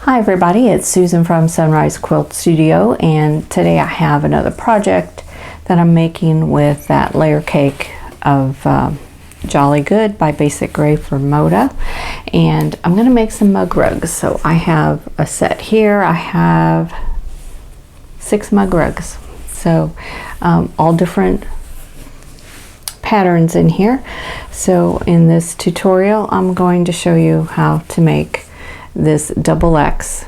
Hi everybody, it's Susan from Sunrise Quilt Studio, and today I have another project that I'm making with that layer cake of Jolly Good by Basic Gray for Moda. And I'm going to make some mug rugs. So I have a set here. I have 6 mug rugs. So all different patterns in here. So in this tutorial I'm going to show you how to make this XX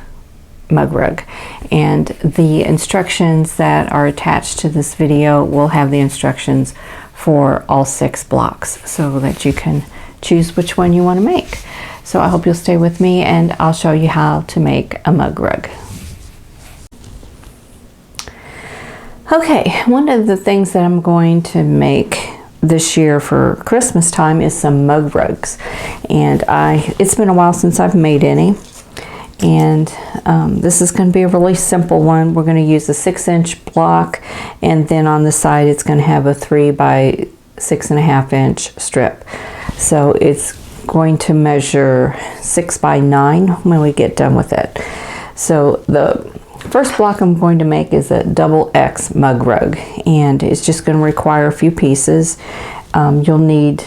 mug rug, and the instructions that are attached to this video will have the instructions for all 6 blocks so that you can choose which one you want to make. So I hope you'll stay with me and I'll show you how to make a mug rug. Okay, one of the things that I'm going to make this year for Christmas time is some mug rugs, and it's been a while since I've made any, and this is going to be a really simple one. We're going to use a 6-inch block, and then on the side it's going to have a 3 by 6.5 inch strip. So it's going to measure 6 by 9 when we get done with it. So the first block I'm going to make is a XX mug rug, and it's just going to require a few pieces. You'll need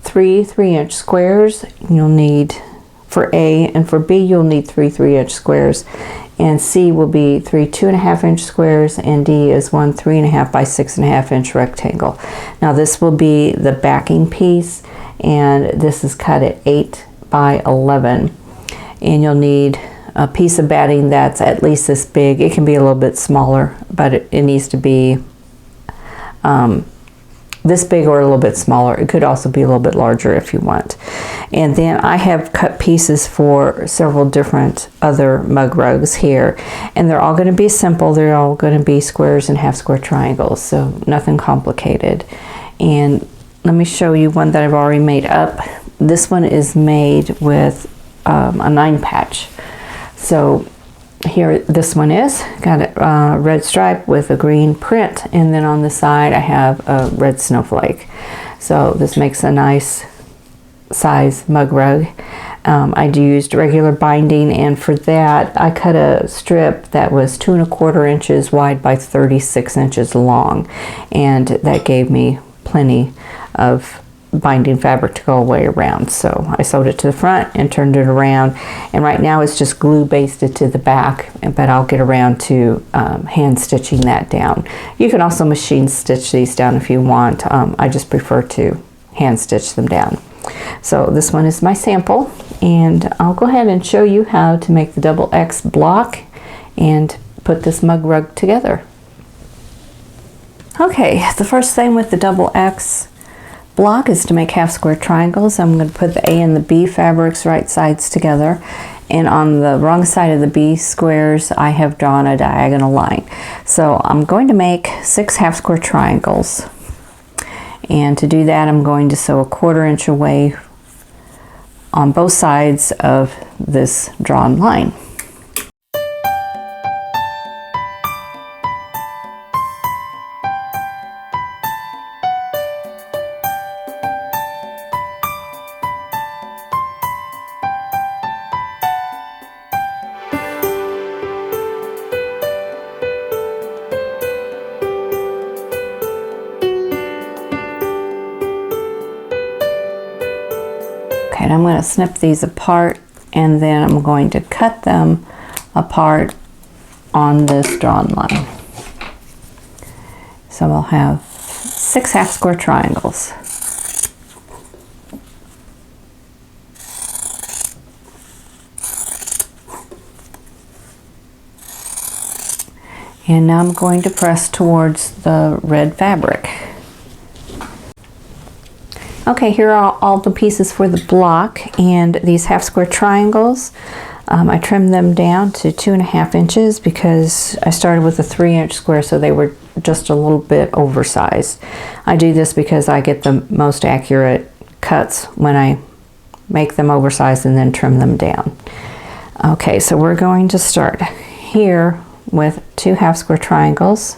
3 3-inch squares. You'll need, for A, and for B you'll need 3 3-inch squares, and C will be 3 2.5-inch squares, and D is 1 3.5 by 6.5 inch rectangle. Now this will be the backing piece, and this is cut at 8 by 11, and you'll need a piece of batting that's at least this big. It can be a little bit smaller, but it needs to be this big or a little bit smaller. It could also be a little bit larger if you want. And then I have cut pieces for several different other mug rugs here, and they're all going to be simple. They're all going to be squares and half square triangles, so nothing complicated. And let me show you one that I've already made up. This one is made with a 9 patch. So here this one is got a red stripe with a green print, and then on the side I have a red snowflake. So this makes a nice size mug rug. I used regular binding, and for that I cut a strip that was 2 1/4 inches wide by 36 inches long, and that gave me plenty of binding fabric to go all the way around. So I sewed it to the front and turned it around, and right now it's just glue basted to the back, but I'll get around to hand stitching that down. You can also machine stitch these down if you want. I just prefer to hand stitch them down. So this one is my sample, and I'll go ahead and show you how to make the XX block and put this mug rug together. Okay, the first thing with the XX block is to make half square triangles. I'm going to put the A and the B fabrics right sides together, and on the wrong side of the B squares I have drawn a diagonal line. So I'm going to make 6 half square triangles, and to do that I'm going to sew a 1/4 inch away on both sides of this drawn line. And I'm going to snip these apart, and then I'm going to cut them apart on this drawn line. So I'll have 6 half square triangles. And now I'm going to press towards the red fabric. Okay, here are all the pieces for the block, and these half square triangles, I trimmed them down to 2.5 inches because I started with a 3-inch square, so they were just a little bit oversized. I do this because I get the most accurate cuts when I make them oversized and then trim them down. Okay, so we're going to start here with 2 half square triangles.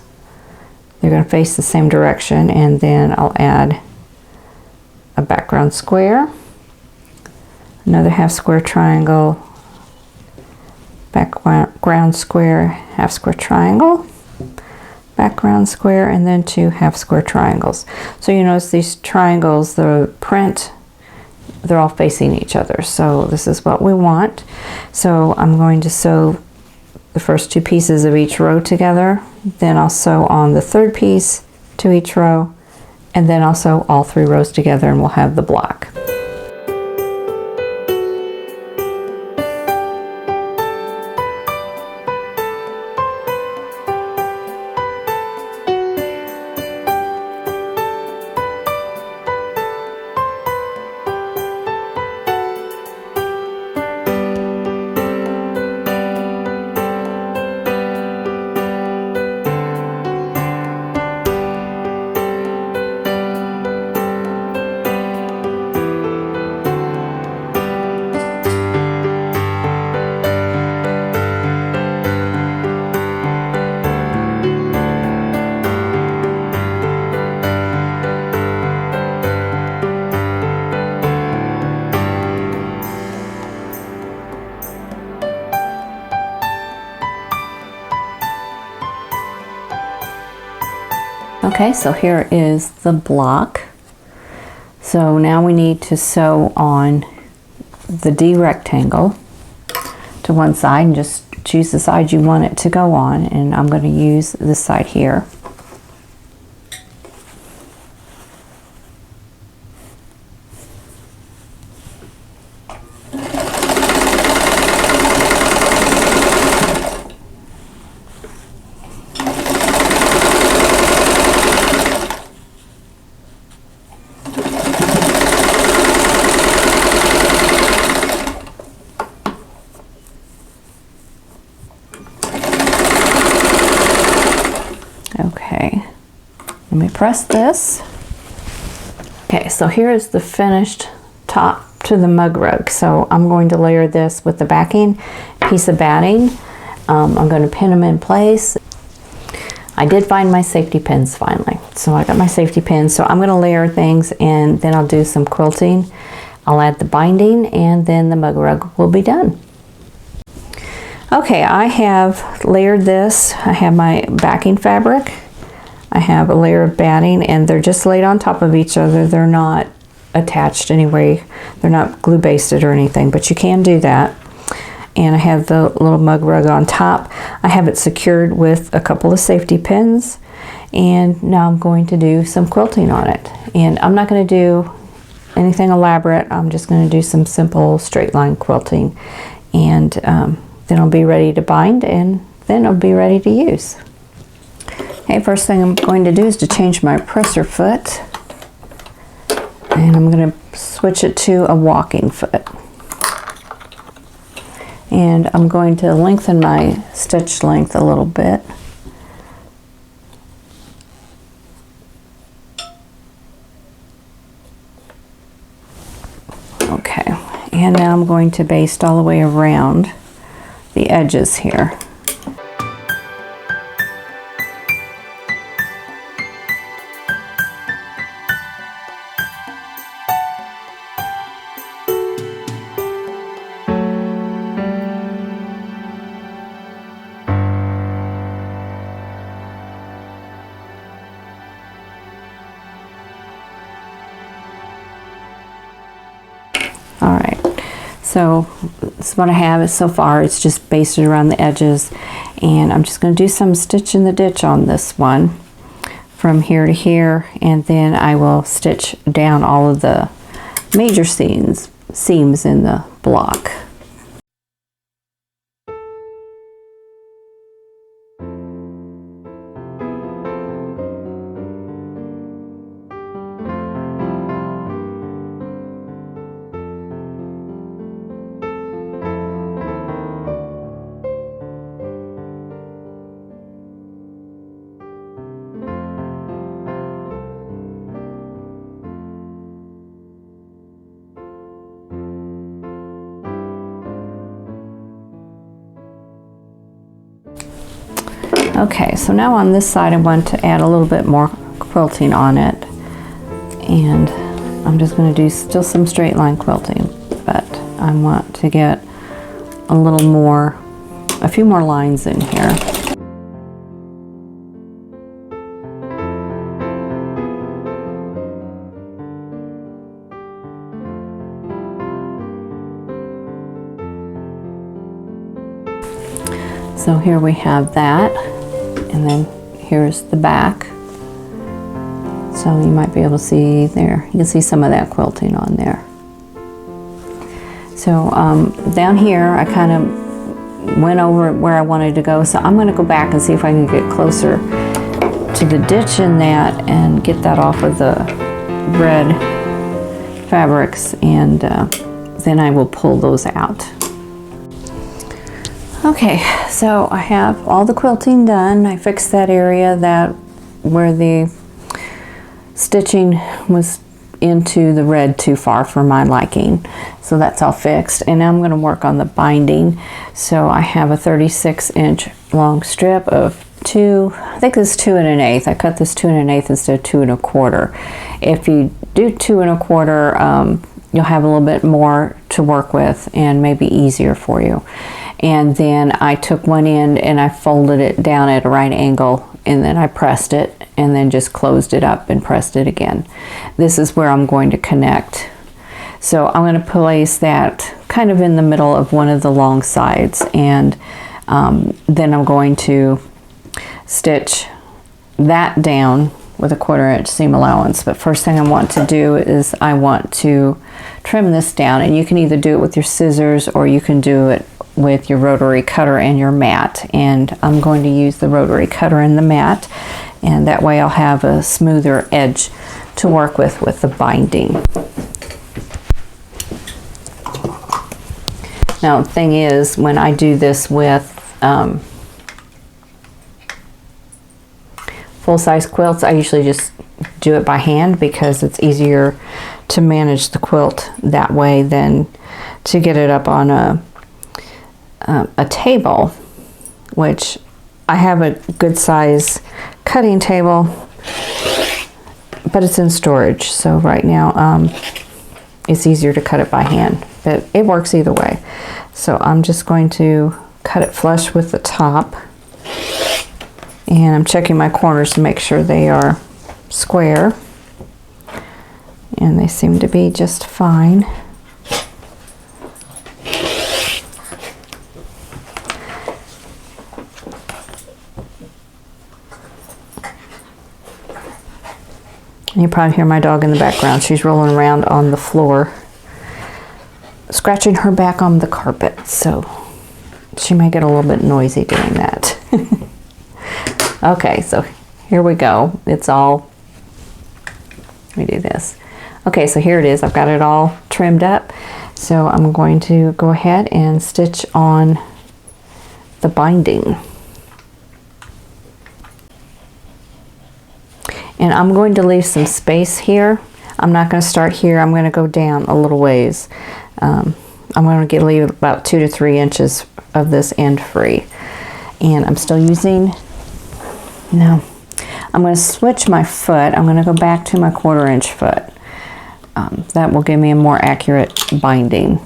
They're going to face the same direction, and then I'll add a background square, another half square triangle, background square, half square triangle, background square, and then 2 half square triangles. So you notice these triangles, the print, they're all facing each other. So this is what we want. So I'm going to sew the first 2 pieces of each row together, then I'll sew on the 3rd piece to each row, and then I'll sew all 3 rows together and we'll have the block. Okay, so here is the block. So now we need to sew on the D rectangle to one side and just choose the side you want it to go on, and I'm going to use this side here. Okay, let me press this. Okay, so here is the finished top to the mug rug. So I'm going to layer this with the backing piece of batting. I'm going to pin them in place. I did find my safety pins finally. So I got my safety pins. So I'm going to layer things and then I'll do some quilting. I'll add the binding and then the mug rug will be done. Okay, I have layered this. I have my backing fabric. I have a layer of batting and they're just laid on top of each other. They're not attached anyway. They're not glue basted or anything, but you can do that. And I have the little mug rug on top. I have it secured with a couple of safety pins. And now I'm going to do some quilting on it. And I'm not going to do anything elaborate. I'm just going to do some simple straight line quilting. And then I'll be ready to bind and then I'll be ready to use. Okay, first thing I'm going to do is to change my presser foot. And I'm going to switch it to a walking foot. And I'm going to lengthen my stitch length a little bit. Okay, and now I'm going to baste all the way around the edges here. All right, so this is what I have so far. It's just basted around the edges, and I'm just going to do some stitch in the ditch on this one from here to here, and then I will stitch down all of the major seams in the block. Okay, so now on this side I want to add a little bit more quilting on it, and I'm just going to do still some straight line quilting, but I want to get a little more a few more lines in here. So here we have that, and then here's the back. So you might be able to see there, you can see some of that quilting on there. So down here, I kind of went over where I wanted to go. So I'm going to go back and see if I can get closer to the ditch in that and get that off of the red fabrics, and then I will pull those out. Okay, so I have all the quilting done. I fixed that area where the stitching was into the red too far for my liking. So that's all fixed. And now I'm going to work on the binding. So I have a 36-inch long strip of I think this is 2 1/8. I cut this 2 1/8 instead of 2 1/4. If you do 2 1/4, you'll have a little bit more to work with and maybe easier for you. And then I took one end and I folded it down at a right angle, and then I pressed it and then just closed it up and pressed it again. This is where I'm going to connect. So I'm going to place that kind of in the middle of one of the long sides, and then I'm going to stitch that down with a 1/4 inch seam allowance. But first thing I want to do is I want to trim this down, and you can either do it with your scissors or you can do it with your rotary cutter and your mat. And I'm going to use the rotary cutter and the mat, and that way I'll have a smoother edge to work with the binding. Now the thing is, when I do this with full-size quilts, I usually just do it by hand because it's easier to manage the quilt that way than to get it up on a table, which I have a good size cutting table, but it's in storage. So right now it's easier to cut it by hand, but it works either way. So I'm just going to cut it flush with the top, and I'm checking my corners to make sure they are square, and they seem to be just fine. You probably hear my dog in the background. She's rolling around on the floor, scratching her back on the carpet, so she may get a little bit noisy doing that. Okay, so here we go. It's all, let me do this. Okay, so here it is. I've got it all trimmed up. So I'm going to go ahead and stitch on the binding. And I'm going to leave some space here. I'm not going to start here. I'm going to go down a little ways. I'm going to leave about 2 to 3 inches of this end free. And I'm still using, no, I'm going to switch my foot. I'm going to go back to my 1/4 inch foot. That will give me a more accurate binding.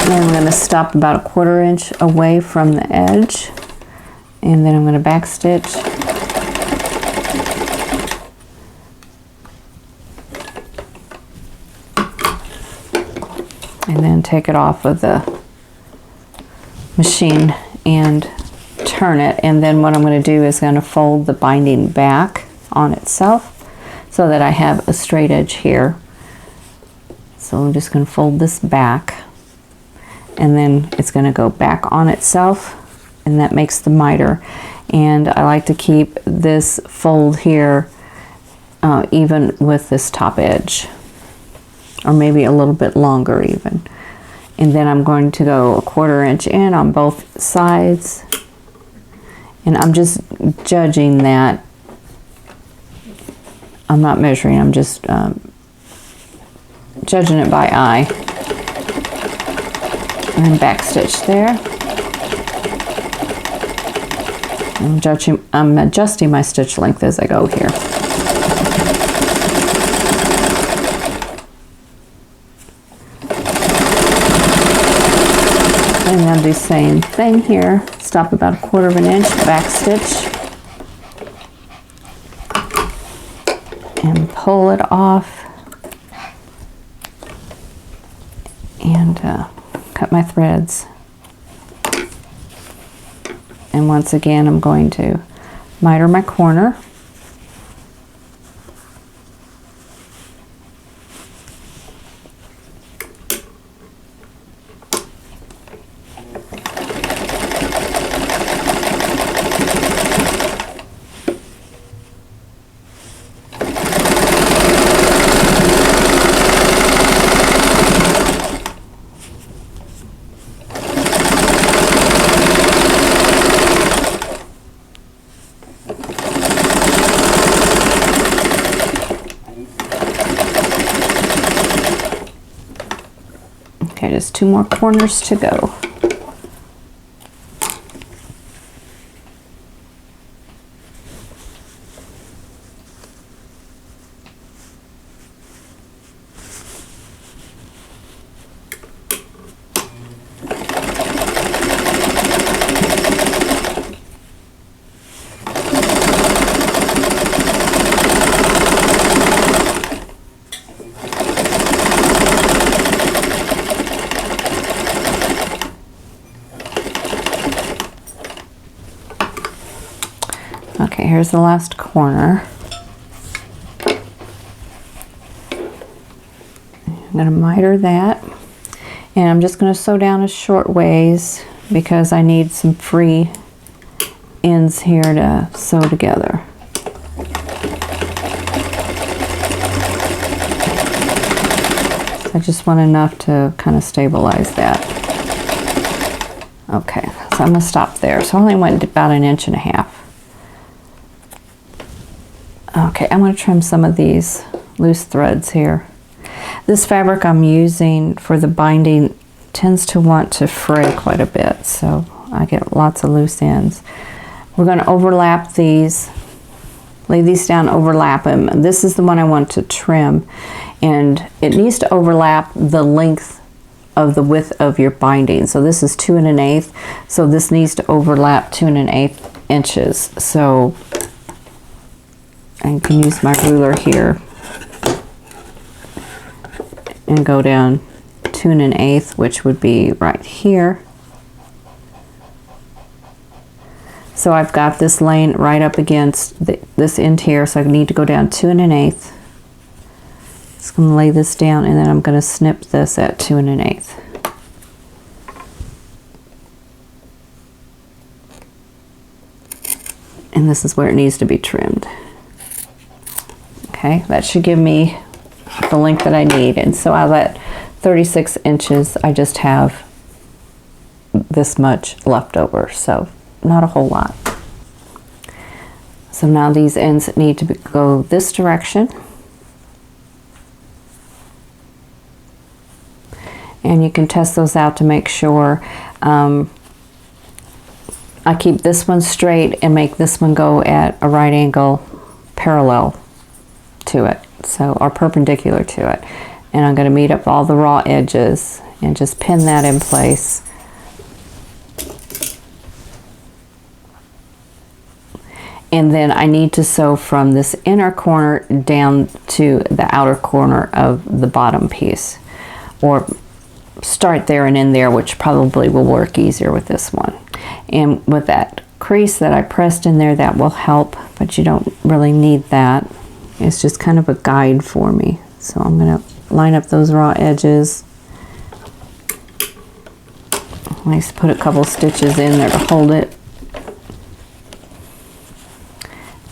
Then I'm going to stop about a 1/4 inch away from the edge, and then I'm going to back stitch. And then take it off of the machine and turn it. And then what I'm going to do is going to fold the binding back on itself so that I have a straight edge here. So I'm just going to fold this back, and then it's going to go back on itself, and that makes the miter. And I like to keep this fold here even with this top edge, or maybe a little bit longer even. And then I'm going to go a 1/4 inch in on both sides, and I'm just judging that. I'm not measuring, I'm just judging it by eye. And then back stitch there. I'm adjusting my stitch length as I go here. And I'll do the same thing here. Stop about 1/4 of an inch, back stitch, and pull it off, and cut my threads. And once again, I'm going to miter my corner. Okay, just 2 more corners to go. Okay, here's the last corner. I'm going to miter that, and I'm just going to sew down a short ways because I need some free ends here to sew together. I just want enough to kind of stabilize that. Okay, so I'm going to stop there. So I only went about 1.5 inches. Okay, I'm going to trim some of these loose threads here. This fabric I'm using for the binding tends to want to fray quite a bit, so I get lots of loose ends. We're going to overlap these, lay these down, overlap them. This is the one I want to trim, and it needs to overlap the length of the width of your binding. So this is 2 1/8, so this needs to overlap 2 1/8 inches. So I can use my ruler here and go down 2 1/8, which would be right here. So I've got this laying right up against this end here, so I need to go down 2 1/8. Just going to lay this down, and then I'm going to snip this at 2 1/8. And this is where it needs to be trimmed. Okay, that should give me the length that I need. And so out of that 36 inches, I just have this much left over, so not a whole lot. So now these ends need to go this direction. And you can test those out to make sure. I keep this one straight and make this one go at a right angle parallel to it, so, or perpendicular to it. And I'm going to meet up all the raw edges and just pin that in place. And then I need to sew from this inner corner down to the outer corner of the bottom piece, or start there and end there, which probably will work easier with this one. And with that crease that I pressed in there, that will help, but you don't really need that. It's just kind of a guide for me. So I'm going to line up those raw edges. Nice, put a couple stitches in there to hold it.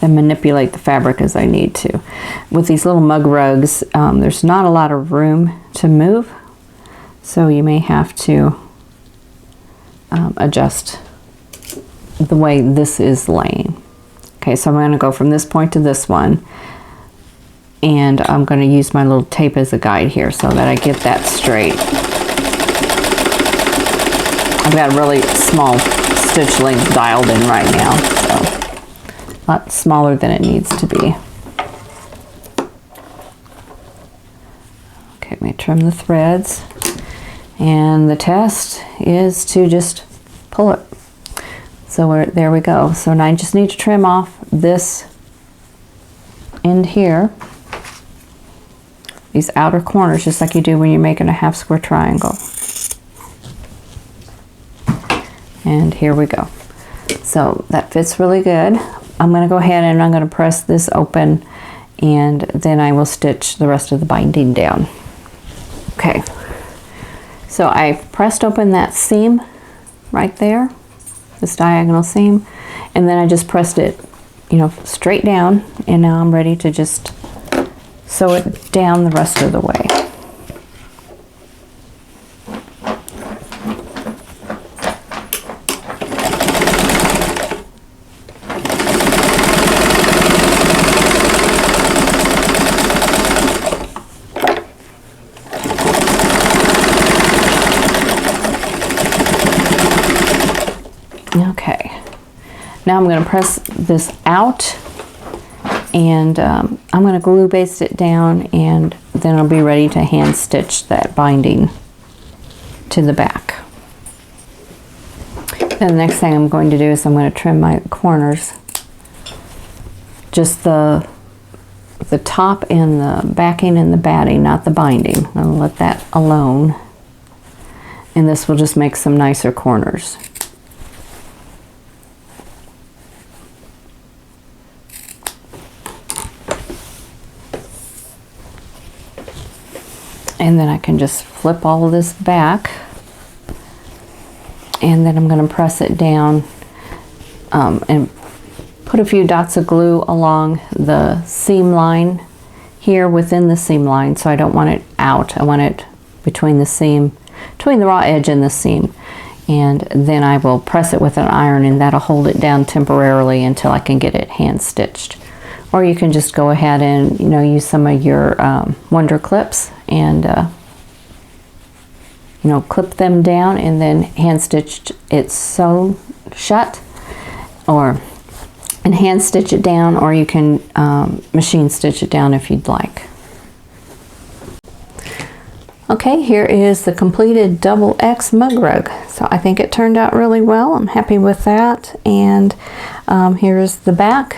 Then manipulate the fabric as I need to. With these little mug rugs, there's not a lot of room to move, so you may have to adjust the way this is laying. Okay, so I'm going to go from this point to this one, and I'm going to use my little tape as a guide here so that I get that straight. I've got a really small stitch length dialed in right now, so a lot smaller than it needs to be. Okay, let me trim the threads, and the test is to just pull it. So there we go. So now I just need to trim off this end here, these outer corners, just like you do when you're making a half square triangle. And here we go. So that fits really good. I'm going to go ahead and I'm going to press this open, and then I will stitch the rest of the binding down. Okay, so I pressed open that seam right there, this diagonal seam, and then I just pressed it, you know, straight down, and now I'm ready to just sew it down the rest of the way. Okay, now I'm going to press this out, and I'm going to glue baste it down, and then I'll be ready to hand stitch that binding to the back. And the next thing I'm going to do is I'm going to trim my corners, just the top and the backing and the batting, not the binding. I'll let that alone, and this will just make some nicer corners. And then I can just flip all of this back, and then I'm going to press it down and put a few dots of glue along the seam line here within the seam line, so I don't want it out. I want it between the seam, between the raw edge and the seam. And then I will press it with an iron, and that'll hold it down temporarily until I can get it hand stitched. Or you can just go ahead and, you know, use some of your Wonder clips and you know, clip them down and then hand stitch it sewn shut, and hand stitch it down, or you can machine stitch it down if you'd like. Okay, here is the completed double X mug rug. So I think it turned out really well. I'm happy with that. And here is the back.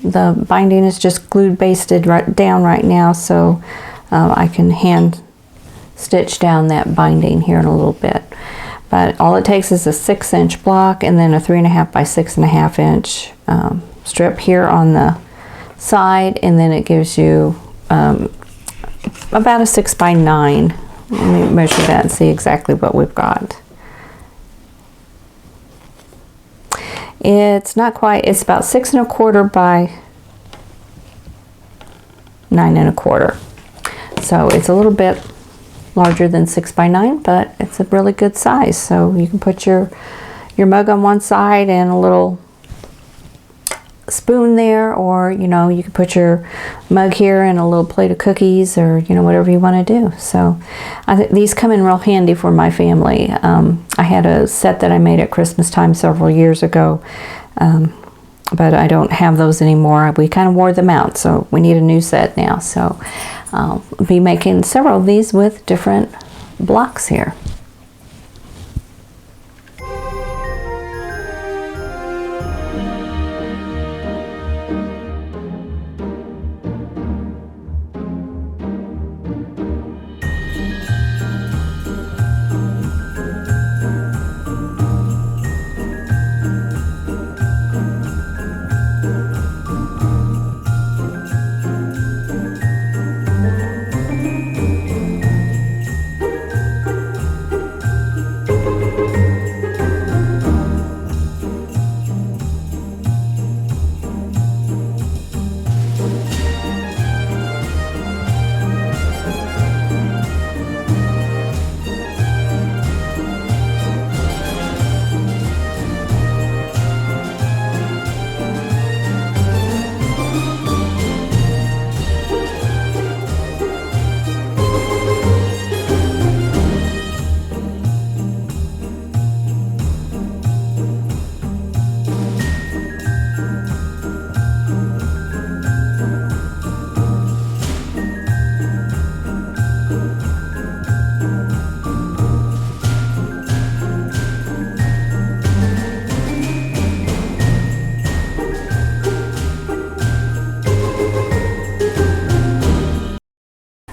The binding is just glued basted right down right now, so I can hand stitch down that binding here in a little bit. But all it takes is a 6-inch block, and then a 3.5 by 6.5 inch strip here on the side, and then it gives you about a 6 by 9. Let me measure that and see exactly what we've got. It's not quite, it's about 6 1/4 by 9 1/4. So it's a little bit larger than 6 by 9, but it's a really good size. So you can put your mug on one side and a little spoon there, or you know, you can put your mug here and a little plate of cookies, or you know, whatever you want to do. So I think these come in real handy for my family. I had a set that I made at Christmas time several years ago, but I don't have those anymore. We kind of wore them out, so we need a new set now. So I'll be making several of these with different blocks here.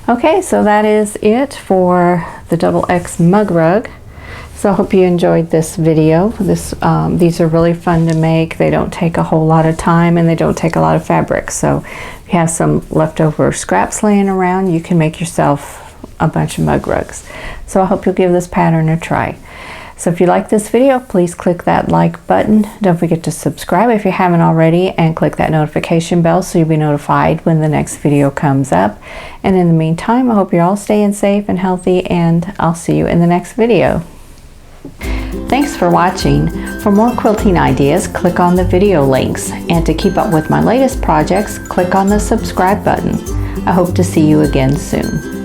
Okay, so that is it for the Double X mug rug. So I hope you enjoyed this video. These are really fun to make. They don't take a whole lot of time and they don't take a lot of fabric. So if you have some leftover scraps laying around, you can make yourself a bunch of mug rugs. So I hope you'll give this pattern a try. So if you like this video, please click that like button. Don't forget to subscribe if you haven't already, and click that notification bell so you'll be notified when the next video comes up. And in the meantime, I hope you're all staying safe and healthy, and I'll see you in the next video. Thanks for watching. For more quilting ideas, click on the video links. And to keep up with my latest projects, click on the subscribe button. I hope to see you again soon.